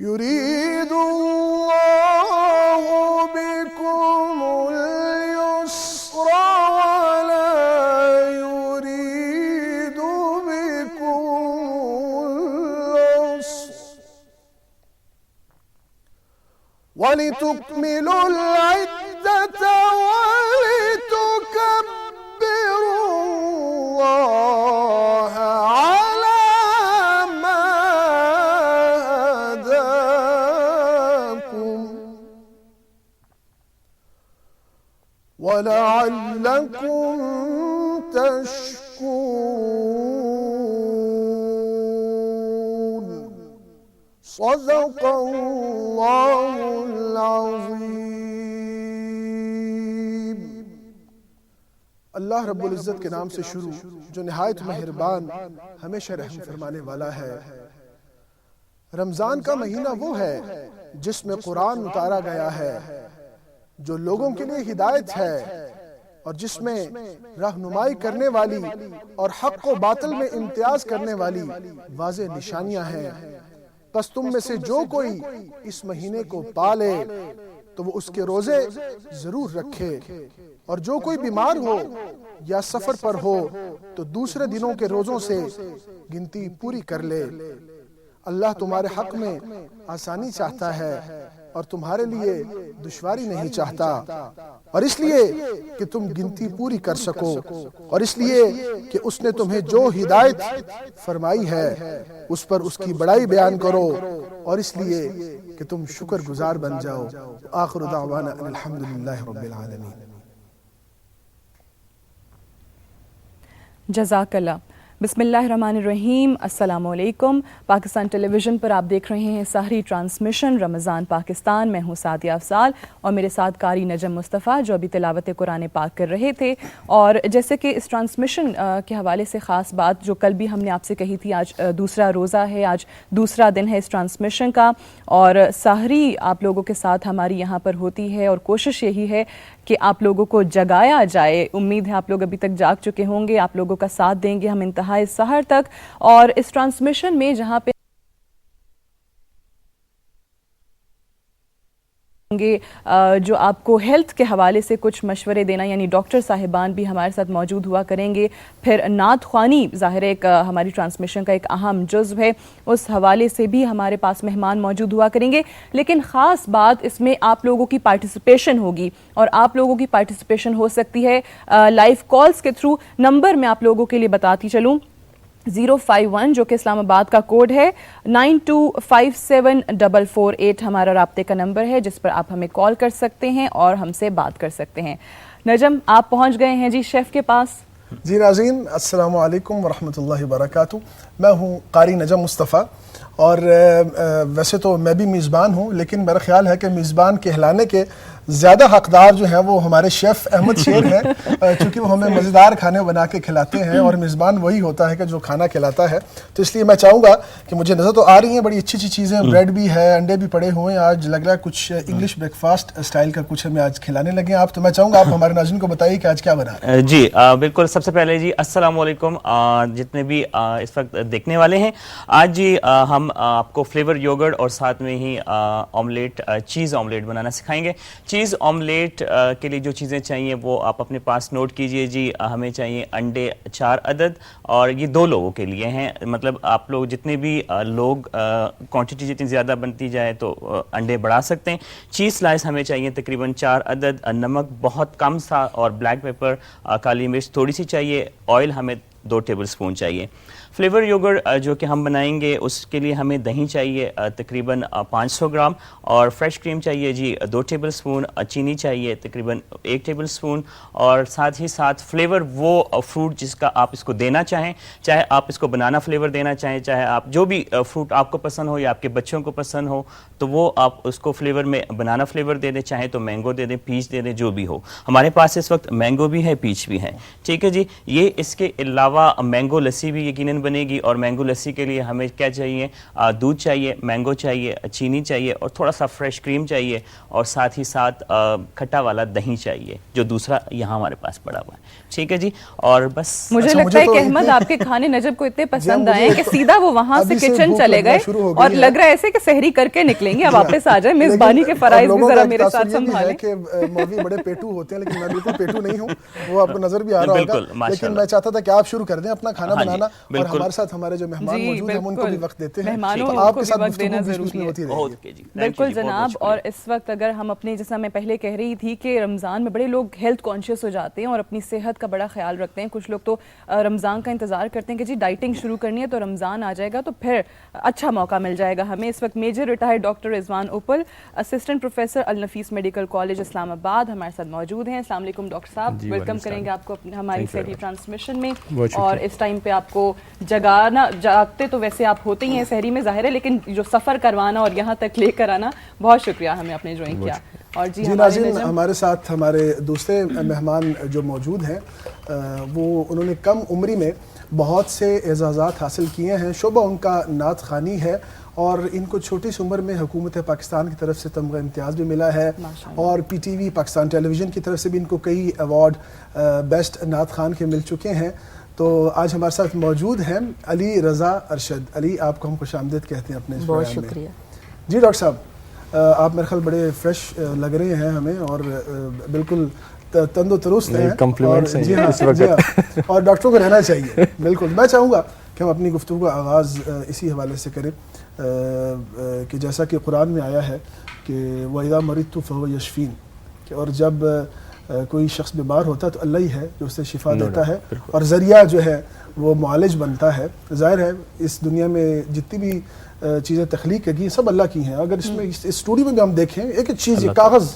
يريد الله بكم اليسر ولا يريد بكم العسر ولتكملوا العدة ولتكبروا الله على ما هداكم ولعلكم تشكرون صدق اللہ العظیم۔ اللہ رب العزت کے نام سے شروع جو نہایت مہربان ہمیشہ رحم فرمانے والا ہے۔ رمضان کا مہینہ وہ ہے جس میں قرآن اتارا گیا ہے، جو لوگوں کے لیے ہدایت ہے اور جس میں رہنمائی کرنے والی اور حق و باطل میں امتیاز کرنے والی واضح نشانیاں ہیں۔ پس تم میں سے جو کوئی اس مہینے کو پالے تو وہ اس کے روزے ضرور رکھے، اور جو کوئی بیمار ہو یا سفر پر ہو تو دوسرے دنوں کے روزوں سے گنتی پوری کر لے۔ اللہ تمہارے حق میں آسانی چاہتا ہے اور تمہارے لیے دشواری نہیں چاہتا، اور اس لیے کہ تم گنتی پوری کر سکو، اور اس لیے کہ اس نے تمہیں جو ہدایت فرمائی ہے اس پر اس کی بڑائی بیان کرو، اور اس لیے کہ تم شکر گزار بن جاؤ۔ آخر دعوانا الحمدللہ رب العالمین۔ جزاک اللہ۔ بسم اللہ الرحمن الرحیم۔ السلام علیکم۔ پاکستان ٹیلی ویژن پر آپ دیکھ رہے ہیں سحری ٹرانسمیشن رمضان پاکستان۔ میں ہوں سعدیہ افضال اور میرے ساتھ قاری نجم مصطفیٰ جو ابھی تلاوت قرآن پاک کر رہے تھے۔ اور جیسے کہ اس ٹرانسمیشن کے حوالے سے خاص بات جو کل بھی ہم نے آپ سے کہی تھی، آج دوسرا روزہ ہے، آج دوسرا دن ہے اس ٹرانسمیشن کا، اور سحری آپ لوگوں کے ساتھ ہماری یہاں پر ہوتی ہے، اور کوشش یہی ہے کہ آپ لوگوں کو جگایا جائے۔ امید ہے آپ لوگ ابھی تک جاگ چکے ہوں گے، آپ لوگوں کا ساتھ دیں گے ہم انتہائی سحر تک۔ اور اس ٹرانسمیشن میں جہاں پہ جو آپ کو ہیلتھ کے حوالے سے کچھ مشورے دینا، یعنی ڈاکٹر صاحبان بھی ہمارے ساتھ موجود ہوا کریں گے۔ پھر نعت خوانی ظاہر ایک ہماری ٹرانسمیشن کا ایک اہم جزو ہے، اس حوالے سے بھی ہمارے پاس مہمان موجود ہوا کریں گے۔ لیکن خاص بات اس میں آپ لوگوں کی پارٹیسپیشن ہوگی، اور آپ لوگوں کی پارٹیسپیشن ہو سکتی ہے لائیو کالز کے تھرو۔ نمبر میں آپ لوگوں کے لیے بتاتی چلوں، 051 جو کہ اسلام آباد کا کوڈ ہے، 92574448 ہمارا رابطے کا نمبر ہے، جس پر آپ ہمیں کال کر سکتے ہیں اور ہم سے بات کر سکتے ہیں۔ نجم آپ پہنچ گئے ہیں جی شیف کے پاس۔ جی ناظرین السلام علیکم ورحمۃ اللہ وبرکاتہ۔ میں ہوں قاری نجم مصطفیٰ، اور ویسے تو میں بھی میزبان ہوں، لیکن میرا خیال ہے کہ میزبان کہلانے کے زیادہ حقدار جو ہیں وہ ہمارے شیف احمد شیر ہیں، چونکہ وہ ہمیں مزیدار کھانے بنا کے کھلاتے ہیں، اور میزبان وہی ہوتا ہے کہ جو کھانا کھلاتا ہے۔ تو اس لیے میں چاہوں گا کہ مجھے نظر تو آ رہی ہیں بڑی اچھی اچھی چیزیں، بریڈ بھی ہے، انڈے بھی پڑے ہوئے ہیں، آج لگ رہا ہے کچھ انگلش بریک فاسٹ اسٹائل کا کچھ ہمیں آج کھلانے لگے ہیں آپ۔ تو میں چاہوں گا آپ ہمارے ناظرین کو بتائیے کہ آج کیا بنا رہے ہیں۔ جی بالکل، سب سے پہلے جی السلام علیکم جتنے بھی اس وقت دیکھنے والے ہیں۔ آج جی ہم آپ کو فلیور یوگرٹ اور ساتھ میں ہی آملیٹ، چیز آملیٹ بنانا سکھائیں گے۔ چیز آملیٹ کے لیے جو چیزیں چاہیے وہ آپ اپنے پاس نوٹ کیجئے جی۔ ہمیں چاہیے انڈے 4 عدد، اور یہ 2 لوگوں کے لیے ہیں، مطلب آپ لوگ جتنے بھی لوگ کوانٹٹی جتنی زیادہ بنتی جائے تو انڈے بڑھا سکتے ہیں۔ چیز سلائس ہمیں چاہیے تقریباً 4 عدد، نمک بہت کم سا، اور بلیک پیپر، کالی مرچ تھوڑی سی چاہیے، آئل ہمیں 2 ٹیبل سپون چاہیے۔ فلیور یوگرٹ جو کہ ہم بنائیں گے اس کے لیے ہمیں دہی چاہیے تقریباً 500 گرام، اور فریش کریم چاہیے جی 2 ٹیبل سپون، چینی چاہیے تقریباً 1 ٹیبل سپون، اور ساتھ ہی ساتھ فلیور وہ فروٹ جس کا آپ اس کو دینا چاہیں، چاہے آپ اس کو بنانا فلیور دینا چاہیں، چاہے آپ جو بھی فروٹ آپ کو پسند ہو یا آپ کے بچوں کو پسند ہو تو وہ آپ اس کو فلیور میں بنانا فلیور دے دیں، چاہیں تو مینگو دے دیں، پیچ دے دیں، جو بھی ہو۔ ہمارے پاس اس وقت مینگو بھی ہے، پیچ بھی ہے، ٹھیک ہے جی۔ یہ اس کے علاوہ مینگو لسی بھی یقیناً بنے گی. اور مینگو لسی کے لیے ہمیں کیا چاہیے؟ دودھ چاہیے, مینگو چاہیے, چینی چاہیے اور تھوڑا سا فریش کریم چاہیے, اور ساتھ ہی ساتھ کھٹا والا دہی چاہیے, جو دوسرا یہاں ہمارے پاس پڑا ہوا ہے. ٹھیک ہے جی. اور بس مجھے لگتا ہے کہ احمد آپ کے کھانے نجب کو اتنے پسند آئے کہ سیدھا وہ وہاں سے کچن چلے گئے اور لگ رہا ہے ایسے کہ سحری کر کے نکلیں گے, اب واپس آ جائیں. میزبانی کے فرائض بھی ذرا میرے ساتھ سنبھالیں. کہ مولوی بڑے پیٹو ہوتے ہیں, لیکن میں بالکل پیٹو نہیں ہوں, وہ آپ کو نظر بھی آ رہا ہوگا. لیکن میں چاہتا تھا کہ آپ شروع کر دیں اپنا کھانا بنانا, اور ہمارے ساتھ ہمارے جو مہمان موجود ہیں ان کو بھی وقت دیتے ہیں. آپ کے ساتھ گفتگو بیچ میں ہوتی رہے گی. بالکل جناب. اور اس وقت اگر ہم اپنے, جیسا میں پہلے کہہ رہی تھی کہ رمضان میں بڑے لوگ ہیلتھ کانشیس ہو جاتے ہیں اور اپنی صحت کا بڑا خیال رکھتے ہیں. کچھ لوگ تو رمضان کا انتظار کرتے ہیں کہ جی ڈائٹنگ شروع کرنی ہے تو رمضان آ جائے گا تو پھر اچھا موقع مل جائے گا ہمیں. اس وقت میجر ریٹائرڈ ڈاکٹر رضوان اپل, اسسٹنٹ پروفیسر النفیس میڈیکل کالج اسلام آباد ہمارے ساتھ موجود ہیں. السلام علیکم ڈاکٹر صاحب, ویلکم کریں گے آپ کو ہماری سحری ٹرانسمیشن میں. اور اس ٹائم پہ آپ کو جاگتے تو ویسے آپ ہوتے ہی ہیں سحری میں ظاہر ہے, لیکن جو سفر کروانا اور یہاں تک لے کر آنا, بہت شکریہ ہمیں آپ نے جوائن کیا. اور جی ناظرین, ہمارے ساتھ ہمارے دوسرے مہمان جو موجود ہیں وہ انہوں نے کم عمری میں بہت سے اعزازات حاصل کیے ہیں. شعبہ ان کا نعت خوانی ہے, اور ان کو چھوٹی سی عمر میں حکومت پاکستان کی طرف سے تمغہ امتیاز بھی ملا ہے, اور پی ٹی وی پاکستان ٹیلی ویژن کی طرف سے بھی ان کو کئی ایوارڈ بیسٹ نعت خوان کے مل چکے ہیں. تو آج ہمارے ساتھ موجود ہیں علی رضا ارشد. علی, آپ کو ہم خوش آمدید کہتے ہیں اپنے اس بہت پروگرام میں. شکریہ. جی ڈاکٹر صاحب, آپ میرے خیال بڑے فریش لگ رہے ہیں ہمیں, اور بالکل تند و ترست ہیں. جی ہاں, اور ڈاکٹروں کو رہنا چاہیے. بالکل. میں چاہوں گا کہ ہم اپنی گفتگو کا آغاز اسی حوالے سے کریں کہ جیسا کہ قرآن میں آیا ہے کہ وَإِذَا مَرِضْتُ فَهُوَ يَشْفِينِ, اور جب کوئی شخص بیمار ہوتا ہے تو اللہ ہی ہے جو اسے شفا دیتا ہے, اور ذریعہ جو ہے وہ معالج بنتا ہے. ظاہر ہے اس دنیا میں جتنی بھی چیزیں تخلیق کی سب اللہ کی ہیں. اگر اس میں اس اسٹوڈیو میں بھی ہم دیکھیں ایک چیز, یہ کاغذ,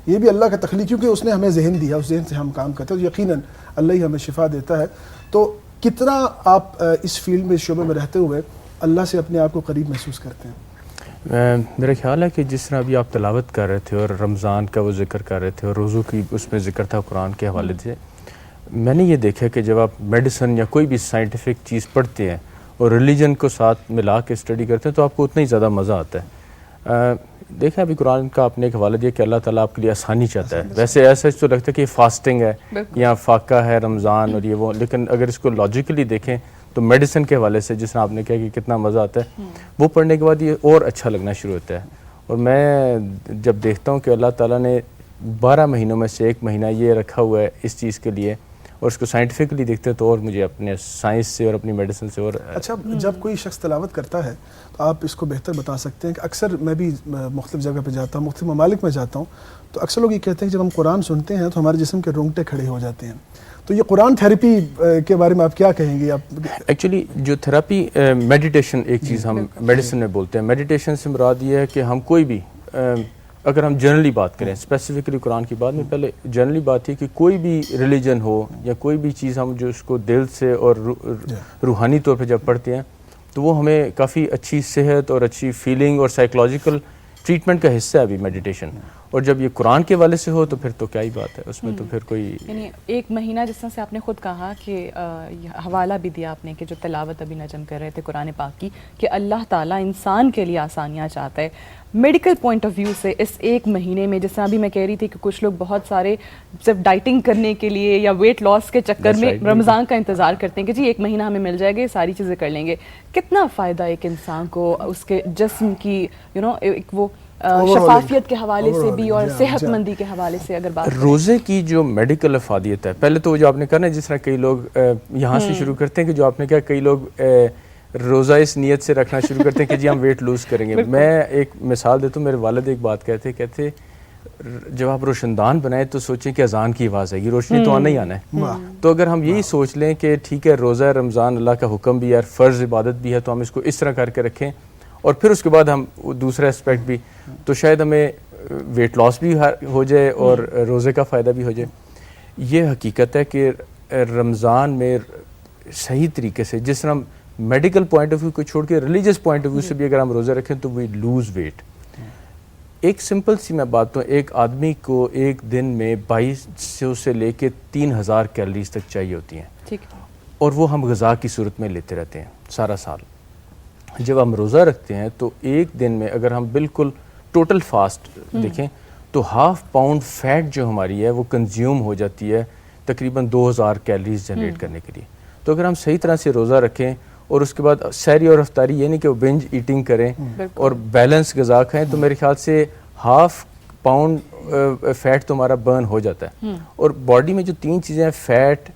یہ بھی اللہ کا تخلیق, کیونکہ اس نے ہمیں ذہن دیا, اس ذہن سے ہم کام کرتے ہیں, یقیناً اللہ ہی ہمیں شفا دیتا ہے. تو کتنا آپ اس فیلڈ میں, اس شعبے میں رہتے ہوئے اللہ سے اپنے آپ کو قریب محسوس کرتے ہیں؟ میرا خیال ہے کہ جس طرح ابھی آپ تلاوت کر رہے تھے اور رمضان کا وہ ذکر کر رہے تھے اور روزوں کی اس میں ذکر تھا قرآن کے حوالے سے, میں نے یہ دیکھا کہ جب آپ میڈیسن یا کوئی بھی سائنٹیفک چیز پڑھتے ہیں اور ریلیجن کو ساتھ ملا کے اسٹڈی کرتے ہیں تو آپ کو اتنا ہی زیادہ مزہ آتا ہے. دیکھیں ابھی قرآن کا آپ نے ایک حوالہ دیا کہ اللہ تعالیٰ آپ کے لیے آسانی چاہتا ہے. ویسے ایسا تو لگتا ہے کہ یہ فاسٹنگ ہے یا فاقہ ہے رمضان اور یہ وہ, لیکن اگر اس کو لاجیکلی دیکھیں تو میڈیسن کے حوالے سے جس طرح آپ نے کہا کہ کتنا مزہ آتا ہے, وہ پڑھنے کے بعد یہ اور اچھا لگنا شروع ہوتا ہے. اور میں جب دیکھتا ہوں کہ اللہ تعالیٰ نے 12 مہینوں میں سے ایک مہینہ یہ رکھا ہوا ہے اس چیز کے لیے, اور اس کو سائنٹیفکلی دیکھتے ہیں تو اور مجھے اپنے سائنس سے اور اپنی میڈیسن سے اور اچھا. جب کوئی شخص تلاوت کرتا ہے تو آپ اس کو بہتر بتا سکتے ہیں کہ اکثر میں بھی مختلف جگہ پہ جاتا ہوں, مختلف ممالک میں جاتا ہوں, تو اکثر لوگ یہ کہتے ہیں کہ جب ہم قرآن سنتے ہیں تو ہمارے جسم کے رونگٹے کھڑے ہو جاتے ہیں. تو یہ قرآن تھیراپی کے بارے میں آپ کیا کہیں گے؟ آپ ایکچولی جو تھراپی میڈیٹیشن ایک چیز ہم میڈیسن میں بولتے ہیں, میڈیٹیشن سے مراد یہ ہے کہ ہم کوئی بھی, اگر ہم جنرلی بات کریں اسپیسیفکلی قرآن کی بات میں, پہلے جنرلی بات یہ کہ کوئی بھی ریلیجن ہو یا کوئی بھی چیز ہم جو اس کو دل سے اور روحانی طور پہ جب پڑھتے ہیں تو وہ ہمیں کافی اچھی صحت اور اچھی فیلنگ اور سائیکولوجیکل ٹریٹمنٹ کا حصہ ہے ابھی میڈیٹیشن. اور جب یہ قرآن کے والے سے ہو تو پھر تو کیا ہی بات ہے, اس میں تو پھر کوئی, یعنی ایک مہینہ جس طرح سے آپ نے خود کہا کہ حوالہ بھی دیا آپ نے کہ جو تلاوت ابھی نجم کر رہے تھے قرآن پاک کی, کہ اللہ تعالیٰ انسان کے لیے آسانیاں چاہتا ہے. میڈیکل پوائنٹ آف ویو سے اس ایک مہینے میں, جس طرح ابھی میں کہہ رہی تھی کہ کچھ لوگ بہت سارے صرف ڈائٹنگ کرنے کے لیے یا ویٹ لاس کے چکر میں رمضان کا انتظار کرتے ہیں کہ جی ایک مہینہ ہمیں مل جائے گا, یہ ساری چیزیں کر لیں گے. کتنا فائدہ ایک انسان کو اس کے جسم کی ایک وہ شفافیت کے حوالے سے بھی اور صحت مندی کے حوالے سے اگر بات کریں. روزے کی جو میڈیکل افادیت ہے, پہلے تو جو آپ نے کہا نا, جس طرح کئی لوگ یہاں سے شروع کرتے ہیں کہ جو آپ نے کہا کئی لوگ روزہ اس نیت سے رکھنا شروع کرتے ہیں کہ جی ہم ویٹ لوز کریں گے. میں ایک مثال دیتا ہوں, میرے والد ایک بات کہتے جب آپ روشندان بنائیں تو سوچیں کہ اذان کی آواز آئے گی, روشنی تو آنا ہی آنا ہے. تو اگر ہم یہی سوچ لیں کہ ٹھیک ہے روزہ رمضان اللہ کا حکم بھی ہے, فرض عبادت بھی ہے, تو ہم اس کو اس طرح کر کے رکھیں اور پھر اس کے بعد ہم دوسرا اسپیکٹ بھی, تو شاید ہمیں ویٹ لاس بھی ہو جائے اور روزے کا فائدہ بھی ہو جائے. یہ حقیقت ہے کہ رمضان میں صحیح طریقے سے, جس طرح میڈیکل پوائنٹ آف ویو کو چھوڑ کے ریلیجس پوائنٹ آف ویو سے بھی اگر ہم روزہ رکھیں تو وی لوز ویٹ. ایک سمپل سی میں بات ہوں, ایک آدمی کو ایک دن میں 2200 سے لے کے 3000 کیلریز تک چاہیے ہوتی ہیں. اور وہ ہم غذا کی صورت میں لیتے رہتے ہیں سارا سال. جب ہم روزہ رکھتے ہیں تو ایک دن میں اگر ہم بالکل ٹوٹل فاسٹ دیکھیں تو 1/2 پاؤنڈ فیٹ جو ہماری ہے وہ کنزیوم ہو جاتی ہے تقریباً 2000 کیلریز جنریٹ کرنے کے لیے. تو اگر ہم صحیح طرح سے روزہ رکھیں اور اس کے بعد سحری اور افطاری یعنی کہ وہ بنج ایٹنگ کریں اور بیلنس غذا کھائیں تو میرے خیال سے 1/2 پاؤنڈ فیٹ تو ہمارا برن ہو جاتا ہے. اور باڈی میں جو 3 چیزیں ہیں فیٹ,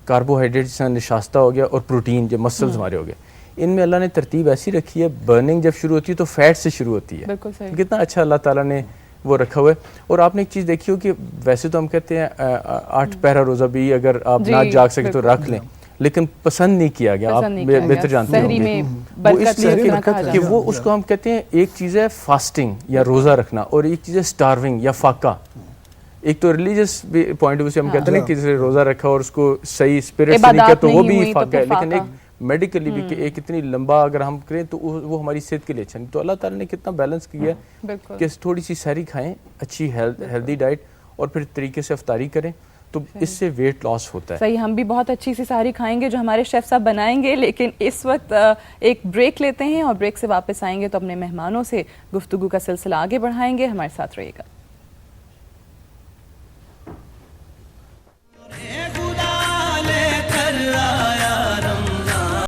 کاربوہائیڈریٹ جس میں نشاستہ ہو گیا اور پروٹین جو مسلز ہمارے ہو گئے, ان میں اللہ نے ترتیب ایسی رکھی ہے برننگ جب شروع ہوتی ہے تو فیٹ سے شروع ہوتی ہے. کتنا اچھا اللہ تعالیٰ نے وہ رکھا ہوا ہے. اور آپ نے ایک چیز دیکھی ہو کہ ویسے تو ہم کہتے ہیں 8 پہرا روزہ بھی اگر آپ نہ جاگ سکے تو رکھ لیں, لیکن پسند نہیں کیا گیا, آپ بہتر جانتے ہیں. وہ اس لیے کہ وہ اس کو ہم کہتے ہیں ایک چیز ہے فاسٹنگ یا روزہ رکھنا اور ایک چیز ہے سٹارونگ یا فاقہ. ایک تو ریلیجس پوائنٹ آف ویو سے ہم کہتے ہیں کہ روزہ رکھا اور اس کو صحیح اسپرٹ سے نہیں کیا تو وہ بھی فاقہ ہے, لیکن ایک میڈیکلی بھی کہ ایک اتنی لمبا اگر ہم کریں تو وہ ہماری صحت کے لیے اچھا نہیں. تو اللہ تعالیٰ نے کتنا بیلنس کیا ہے کہ تھوڑی سی سحری کھائیں, اچھی ہیلدی ڈائٹ, اور پھر طریقے سے افطاری کریں تو اس سے ویٹ لاس ہوتا ہے. صحیح, ہم بھی بہت اچھی سی سحری کھائیں گے جو ہمارے شیف صاحب بنائیں گے, لیکن اس وقت ایک بریک لیتے ہیں اور بریک سے واپس آئیں گے تو اپنے مہمانوں سے گفتگو کا سلسلہ آگے بڑھائیں گے. ہمارے ساتھ رہیے گا.